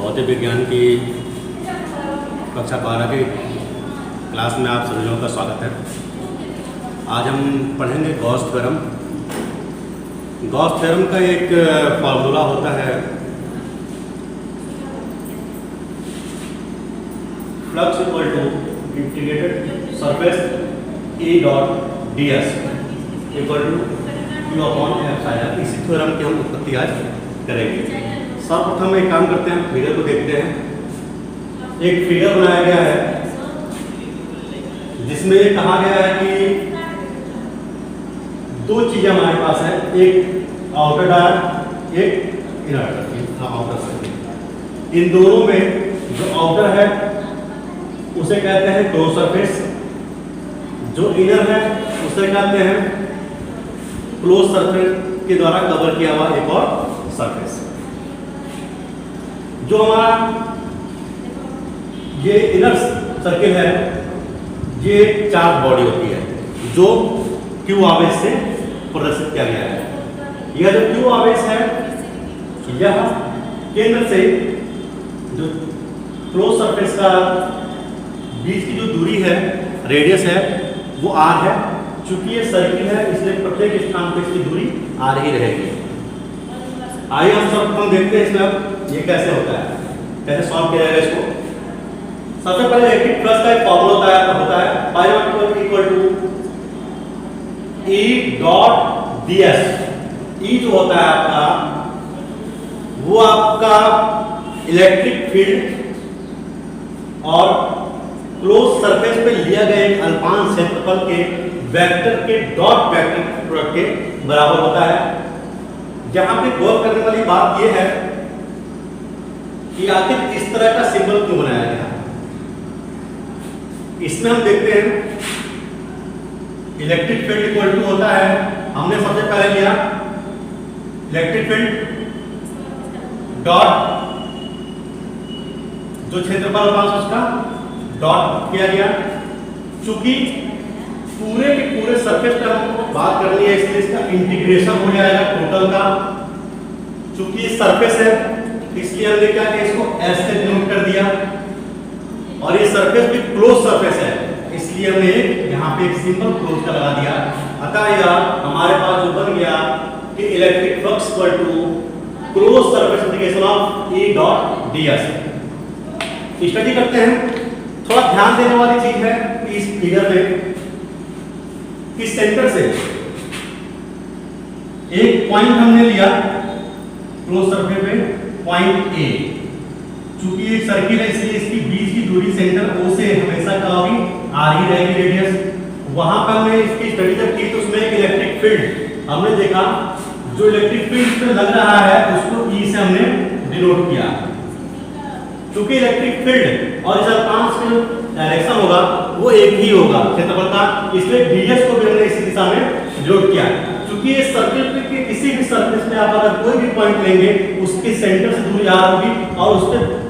भौतिक विज्ञान की कक्षा 12 की क्लास में आप सभी लोगों का स्वागत है। आज हम पढ़ेंगे गॉस थ्योरम। गॉस थ्योरम का एक फार्मूला होता है flux equal to integrated surface A dot D S equal to Q upon epsilon. इसी थ्योरम की हम उत्पत्ति आज करेंगे। सर्वप्रथम एक काम करते हैं, फिगर को देखते हैं। एक फिगर बनाया गया है जिसमें ये कहा गया है कि दो चीजें हमारे पास है, एक आउटर डायर, एक इनर सर्किल, आउटर सर्किल। इन दोनों में जो आउटर है उसे कहते हैं क्लोज सरफेस, जो इनर है उसे कहते हैं क्लोज सरफेस के द्वारा कवर किया हुआ एक और सरफेस। जो हमारा ये इनर सर्किल है, ये चार्ज बॉडी होती है जो क्यू आवेश से प्रदर्शित किया गया है। यह जो क्यू आवेश है यह केंद्र से जो क्लोज सरफेस का बीच की जो दूरी है, रेडियस है, वो आर है। चूंकि ये सर्किल है इसलिए प्रत्येक स्थान पर इसकी दूरी आर ही रहेगी। आइए हम सर्वप्रथम देखते हैं इसमें अब ये कैसे होता है, कैसे सॉल्व किया जाएगा इसको। सबसे पहले इलेक्ट्रिक फ्लक्स का एक फॉर्मूला होता है pi not equal to E dot ds। E जो होता है आपका वो आपका इलेक्ट्रिक फील्ड और क्लोज सरफेस पे लिया गया एक अल्पांश क्षेत्रफल के वेक्टर के डॉट वेक्टर प्रोडक्ट के बराबर होता है। जहां पे गौर करने वाली बात यह है कि आखिर इस तरह का सिंबल क्यों बनाया गया। इसमें हम देखते हैं इलेक्ट्रिक फील्ड इक्वल टू होता है, हमने सबसे पहले लिया इलेक्ट्रिक फील्ड डॉट जो क्षेत्रफल अल्पांश उसका डॉट किया गया। चूंकि पूरे के पूरे सरफेस पे हमको बात करनी है इसलिए इसका इंटीग्रेशन हो जाएगा टोटल का। चूंकि ये सरफेस है इसलिए हमने क्या किया, इसको एस से डिनोट कर दिया। और ये सरफेस भी क्लोज सरफेस है इसलिए हमने यहाँ पे एक सिंबल क्लोज का लगा दिया। अतः यह हमारे पास जो बन गया कि electric flux equal to close surface integration of E dot ds। Study करते हैं। थोड़ा ध्यान देने वाली चीज है कि इस फिगर में इस सेंटर से एक पॉइंट हमने लिया क्लोज सरफेस पे, पॉइंट ए। चूंकि एक सर्किल है इसलिए इसकी बीच की दूरी सेंटर O से हमेशा क्या होगी, आर ही रहेगी रेडियस। वहां पर हमने इसकी स्टडी जब की तो उसमें एक इलेक्ट्रिक फील्ड हमने देखा, जो इलेक्ट्रिक फील्ड पे लग रहा है उसको E से हमने डिनोट किया। चूंकि इलेक्ट्रिक फील्ड और इस अल्पांश का डायरेक्शन होगा वो एक ही होगा क्षेत्रफल का, इसलिए ds को भी हमने इसी दिशा में डिनोट किया। क्योंकि ये सर्किल के किसी भी सरफेस पे आप अगर कोई भी पॉइंट लेंगे उसके सेंटर से दूरी r होगी और उस पे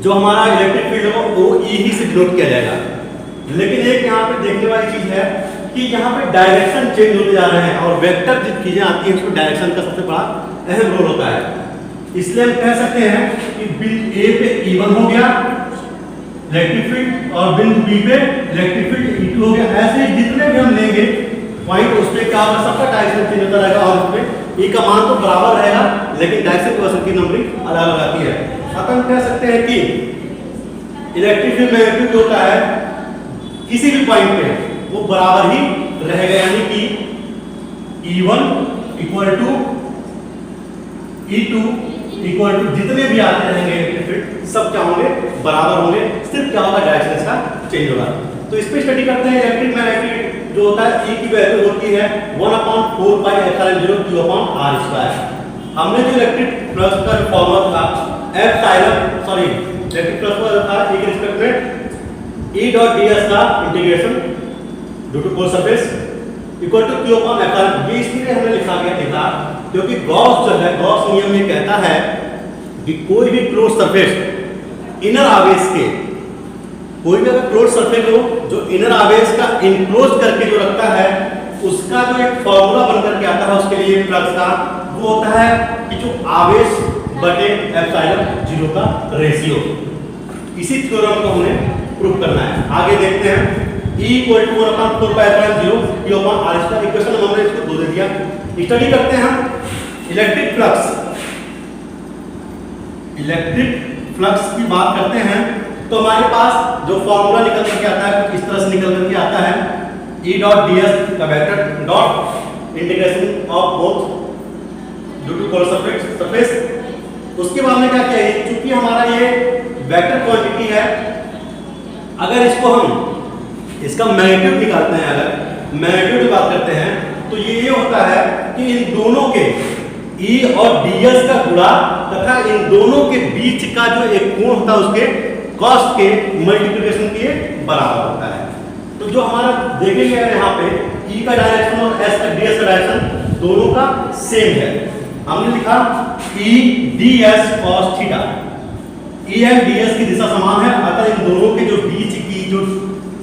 जो हमारा इलेक्ट्रिक फील्ड है वो E ही से डिनोट किया जाएगा। लेकिन एक यहाँ पे देखने वाली चीज है कि यहाँ पे डायरेक्शन चेंज होते जा रहे हैं और वेक्टर जो चीजें आती हैं उसमें डायरेक्शन का सबसे बड़ा अहम रोल होता है। इसलिए हम कह सकते हैं कि बिंदु A पे E1 हो गया इलेक्ट्रिक फील्ड और बिंदु B पे इलेक्ट्रिक फील्ड E2 हो गया। ऐसे जितने भी हम लेंगे पॉइंट उस पे क्या होगा, सबका डायरेक्शन चेंज होता रहेगा और उसमें E का मान तो बराबर रहेगा लेकिन डायरेक्शन की नंबरिंग अलग अलग आती है। अब हम कह सकते हैं कि इलेक्ट्रिक फील्ड मैग्नेटिक जो होता है किसी भी पॉइंट पे वो बराबर ही रहेगा, यानी कि E1 equal to E2 equal to जितने भी आते रहेंगे इलेक्ट्रिक फील्ड सब क्या होंगे, बराबर होंगे। सिर्फ क्या होगा, डायरेक्शन इसका चेंज होगा। तो इस पे स्टडी करते हैं। इलेक्ट्रिक मैग्नेटिक जो होता है E की वैल्यू होती है 1/4 pi epsilon 0 q upon r square. हमने जो इलेक्ट्रिक फ्लक्स का फॉर्मूला था इलेक्ट्रिक फ्लक्स का था E के रिस्पेक्ट में E डॉट ds का integration due to close surface equal to q upon epsilon. ये इसलिए हमने लिखा था क्योंकि गॉस जो है, गॉस नियम ये कहता है कि कोई भी क्लोज सरफेस इनर आवेश के, कोई भी अगर क्लोज सरफेस हो जो इनर आवेश का इनक्लोज करके जो रखता है उसका जो एक फॉर्मूला बनकर के आता है उसके लिए फ्लक्स का, वो होता है कि जो आवेश बटे एप्सिलॉन 0 का रेशियो। इसी थ्योरम को हमने प्रूव करना है। आगे देखते हैं E equal to 1/4π0 Q upon R square. Equation number हमने इसको 2 दे दिया। स्टडी करते हैं हम इलेक्ट्रिक फ्लक्स की बात करते हैं तो हमारे पास जो फॉर्मूला निकल करके आता है कुछ इस तरह से निकल करके आता है E डॉट ds का vector dot integration of both due to close surface. उसके बाद में क्या किया, चूंकि हमारा ये वेक्टर क्वांटिटी है, अगर इसको हम इसका मैग्नीट्यूड निकालते हैं, अगर मैग्नीट्यूड की बात करते हैं तो ये होता है कि इन दोनों के E और ds का गुणा तथा इन दोनों के बीच का जो एक कोण होता है उसके cos के मल्टीप्लिकेशन के बराबर होता है। तो जो हमारा देखेंगे यहाँ पे E का डायरेक्शन और S का ds का डायरेक्शन दोनों का सेम है। हमने लिखा E ds cos theta. E and ds की दिशा समान है, अतः इन दोनों के जो बीच की जो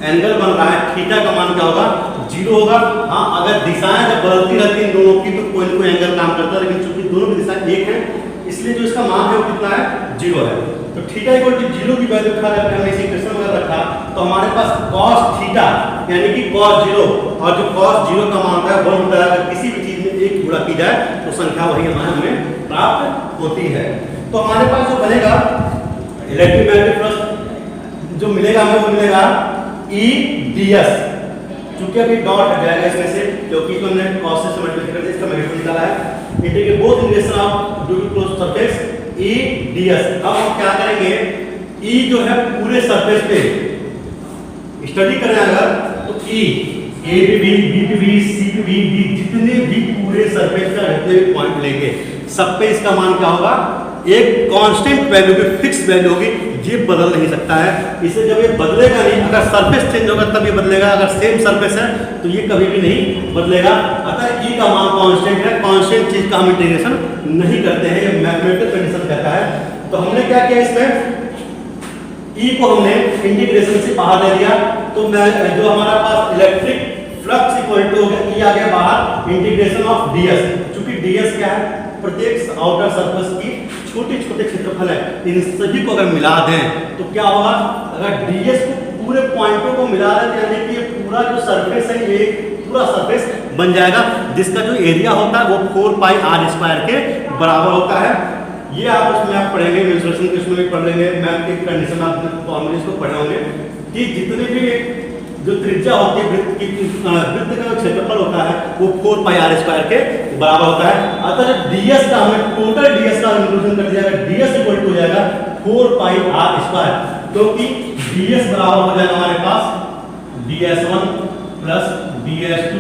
एंगल बन रहा है थीटा का मान क्या होगा, 0 होगा। हाँ, अगर दिशाएं जब बदलती रहती इन दोनों की तो कोई न कोई एंगल काम करता है, लेकिन चूंकि दोनों की दिशा एक है इसलिए जो इसका मान है वो कितना है, 0 है। तो थीटा इक्वल टू 0 की वैल्यू उठा करके हमने इसी इक्वेशन में रखा तो हमारे पास cos थीटा यानी कि cos 0 और जो cos 0 का मान होता है 1 होता है। अगर किसी भी चीज में एक गुणा की जाए तो संख्या वही हमें प्राप्त होती है। तो हमारे पास जो बनेगा इलेक्ट्रोमैग्नेटिक फ्लक्स जो मिलेगा हमें वो मिलेगा E ds, चूंकि अभी डॉट हट जाएगा इसमें से क्योंकि तो हमने cos से मल्टीप्लाई करके इसका मैग्नीट्यूड निकाला है। Integrate both integration of due to close surface E ds। अब हम क्या करेंगे, E जो है पूरे सरफेस पे स्टडी करें अगर तो E A पे भी B पे भी C पे भी D जितने भी पूरे सरफेस का जितने भी पॉइंट लेंगे सब पे इसका मान क्या होगा, एक कांस्टेंट वैल्यू की फिक्स वैल्यू होगी, ये बदल नहीं सकता है। इसे जब ये बदलेगा नहीं, अगर सरफेस चेंज होगा तब ये बदलेगा, अगर सेम सरफेस है तो ये कभी भी नहीं बदलेगा। अतः E का मान कांस्टेंट है, कांस्टेंट चीज का हम इंटीग्रेशन नहीं करते हैं, ये मैथमेटिकल कंडीशन कहता है। तो हमने क्या किया, इसमें E को हमने इंटीग्रेशन से बाहर ले लिया तो जो हमारा पास electric flux equal to E आ गया बाहर इंटीग्रेशन ऑफ ds। चूंकि ds क्या है, प्रत्येक आउटर सरफेस की छोटे छोटे क्षेत्रफल है, इन सभी को अगर मिला दें तो क्या होगा, अगर ds को पूरे पॉइंटों को मिला दें यानी कि ये पूरा जो सरफेस है ये पूरा सरफेस बन जाएगा, जिसका जो एरिया होता है वो 4 पाई r स्क्वायर के बराबर होता है। ये आप उसमें आप पढ़ेंगे, मेंसुरेशन के उसमें भी पढ़ लेंगे, मैथ के कंडीशन आप फॉर्मूले को पढ़े होंगे कि जितने भी जो त्रिज्या होती है वृत्त का क्षेत्रफल होता है वो 4 पाई r स्क्वायर के बराबर होता है। अतः जब ds का हमें टोटल ds का इंक्लूजन कर दिया जाएगा, ds इक्वल टू हो जाएगा 4 पाई r स्क्वायर, क्योंकि ds बराबर हो जाएगा हमारे पास ds1 plus ds2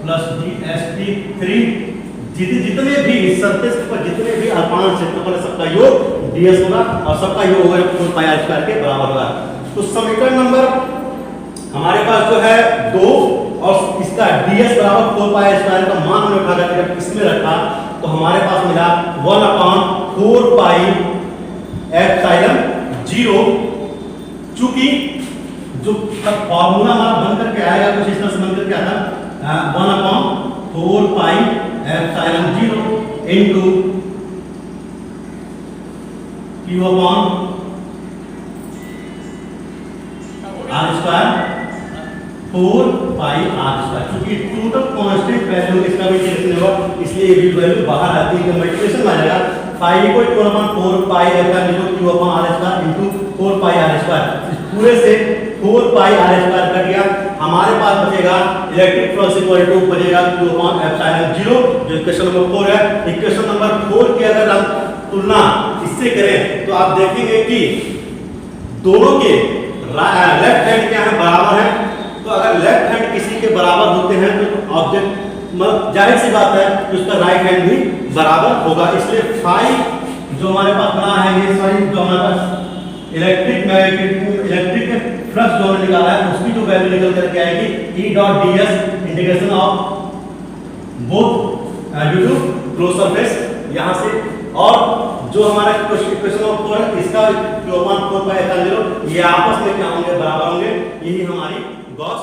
plus ds3। जितने भी सरफेस पर जितने भी अल्पांश क्षेत्रफल सबका योग ds होगा और सबका योग होगा 4 पाई r स्क्वायर के बराबर होगा। तो समीकरण नंबर हमारे पास जो है 2 और इसका ds बराबर 4 पाई स्क्वायर का मान हमने उठा करके जब इसमें रखा तो हमारे पास मिला 1/4 पाई एप्सिलॉन 0। चूंकि जो फॉर्मूला हमारा बन करके आएगा कुछ इस तरह से बन करके आता 1/4 pi epsilon 0 into q upon r square 4 pi r square. क्योंकि टोटल कांस्टेंट वैल्यू इसका भी इंटीग्रेशन होगा इसलिए ये भी वैल्यू बाहर आती है, मल्टीप्लिकेशन आ जाएगा 5 equal to 1/4 pi epsilon 0 q upon r square into 4 pi r square. इस पूरे से 4 पाई r स्क्वायर कट गया, हमारे पास बचेगा इलेक्ट्रिक फ्लक्स इक्वल टू बचेगा q अपॉन एप्सिलॉन 0 जो इक्वेशन नंबर 4 है। इक्वेशन नंबर 4 की अगर हम तुलना इससे करें तो आप देखेंगे कि दोनों के लेफ्ट हैंड क्या है, बराबर है। तो अगर लेफ्ट हैंड किसी के बराबर होते हैं तो ऑब्जेक्ट जाहिर सी बात है कि उसका राइट हैंड भी बराबर होगा। इसलिए फाई जो हमारे पास बना है ये सारी जो हमारे पास इलेक्ट्रिक फ्लक्स जो हमने निकाला है उसकी जो वैल्यू निकल करके आएगी E dot ds integration of both due to close surface यहाँ से, और जो हमारा इक्वेशन ऑफ 4 है इसका q अपॉन 4 पाई एप्सिलॉन 0 ये आपस में क्या होंगे, बराबर होंगे। यही हमारी गॉस